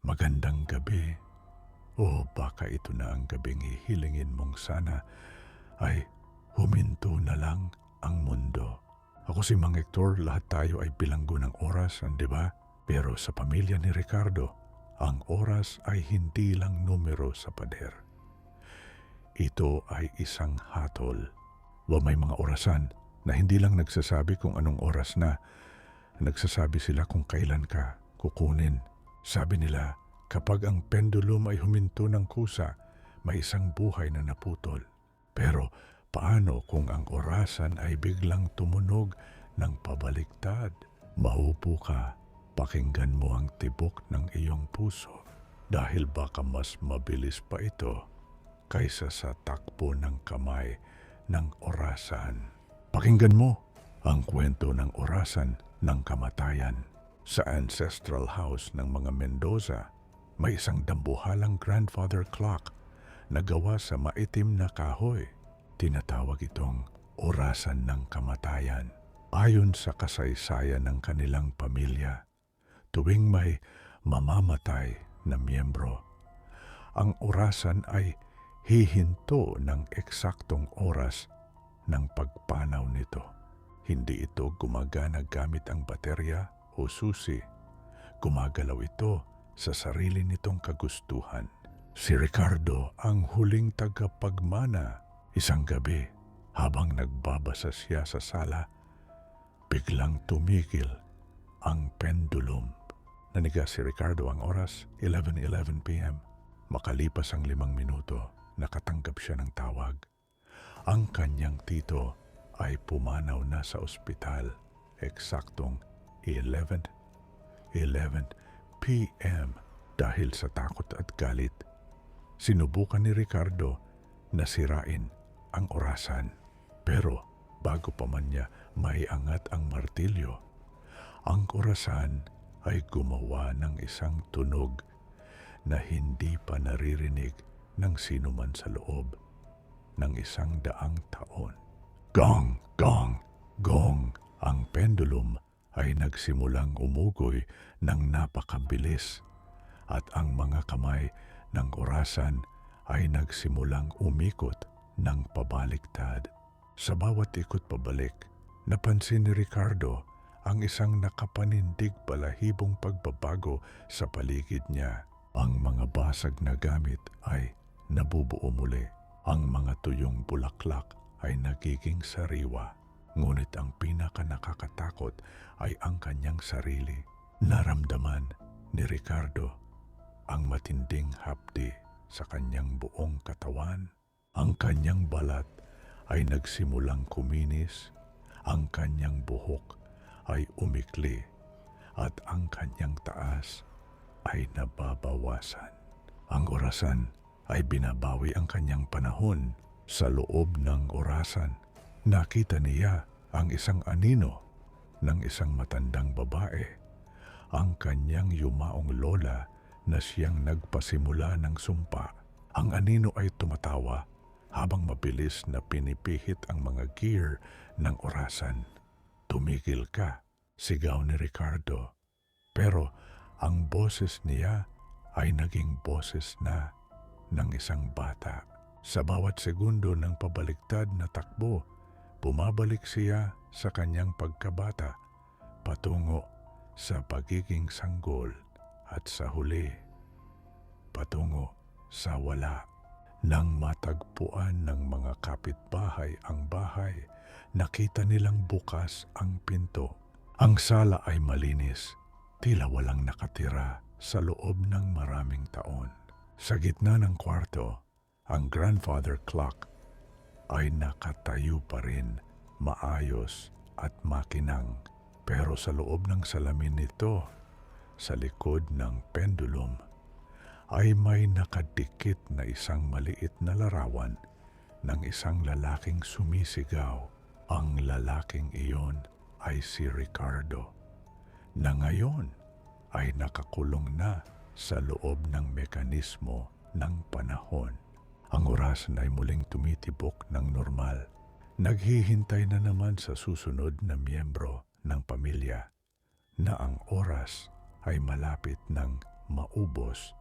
Magandang gabi. O baka ito na ang gabing hihilingin mong sana ay huminto na lang ang mundo. Ako si Mang Hector, lahat tayo ay bilanggo ng oras, di ba? Pero sa pamilya ni Ricardo, ang oras ay hindi lang numero sa pader. Ito ay isang hatol. May mga orasan na hindi lang nagsasabi kung anong oras na, nagsasabi sila kung kailan ka kukunin. Sabi nila, kapag ang pendulum ay huminto ng kusa, may isang buhay na naputol. Pero paano kung ang orasan ay biglang tumunog ng pabaliktad? Maupo ka, pakinggan mo ang tibok ng iyong puso dahil baka mas mabilis pa ito kaysa sa takbo ng kamay ng orasan. Pakinggan mo ang kwento ng orasan ng kamatayan. Sa ancestral house ng mga Mendoza, may isang dambuhalang grandfather clock na gawa sa maitim na kahoy. Tinatawag itong orasan ng kamatayan. Ayon sa kasaysayan ng kanilang pamilya, tuwing may mamamatay na miyembro, ang orasan ay hihinto ng eksaktong oras ng pagpanaw nito. Hindi ito gumagana gamit ang baterya o susi. Gumagalaw ito sa sarili nitong kagustuhan. Si Ricardo ang huling tagapagmana. Isang gabi, habang nagbabasa siya sa sala, biglang tumigil ang pendulum. Naniga si Ricardo ang oras, 11:11 p.m. Makalipas ang 5 minuto, nakatanggap siya ng tawag. Ang kanyang tito ay pumanaw na sa ospital, eksaktong 11:11 p.m. Dahil sa takot at galit, sinubukan ni Ricardo na sirain ang orasan. Pero bago pa man niya maiangat ang martilyo, ang orasan ay gumawa ng isang tunog na hindi pa naririnig ng sino man sa loob ng 100 taon. Gong! Gong! Gong! Ang pendulum ay nagsimulang umugoy ng napakabilis at ang mga kamay ng orasan ay nagsimulang umikot ng pabaliktad. Sa bawat ikot pabalik, napansin ni Ricardo ang isang nakapanindig balahibong pagbabago sa paligid niya. Ang mga basag na gamit ay nabubuo muli. Ang mga tuyong bulaklak ay nagiging sariwa. Ngunit ang pinaka nakakatakot ay ang kanyang sarili. Naramdaman ni Ricardo ang matinding hapdi sa kanyang buong katawan. Ang kanyang balat ay nagsimulang kuminis, ang kanyang buhok ay umikli, at ang kanyang taas ay nababawasan. Ang orasan ay binabawi ang kanyang panahon. Sa loob ng orasan, nakita niya ang isang anino ng isang matandang babae, ang kanyang yumaong lola na siyang nagpasimula ng sumpa. Ang anino ay tumatawa habang mabilis na pinipihit ang mga gear ng orasan. Tumigil ka, sigaw ni Ricardo. Pero ang boses niya ay naging boses na ng isang bata. Sa bawat segundo ng pabaliktad na takbo, bumabalik siya sa kanyang pagkabata, patungo sa pagiging sanggol at sa huli, patungo sa wala. Nang matagpuan ng mga kapitbahay ang bahay, nakita nilang bukas ang pinto. Ang sala ay malinis, tila walang nakatira sa loob ng maraming taon. Sa gitna ng kwarto, ang grandfather clock ay nakatayo pa rin, maayos at makinang. Pero sa loob ng salamin nito, sa likod ng pendulum, ay may nakadikit na isang maliit na larawan ng isang lalaking sumisigaw. Ang lalaking iyon ay si Ricardo, na ngayon ay nakakulong na sa loob ng mekanismo ng panahon. Ang orasan ay muling tumitibok ng normal. Naghihintay na naman sa susunod na miyembro ng pamilya na ang oras ay malapit ng maubos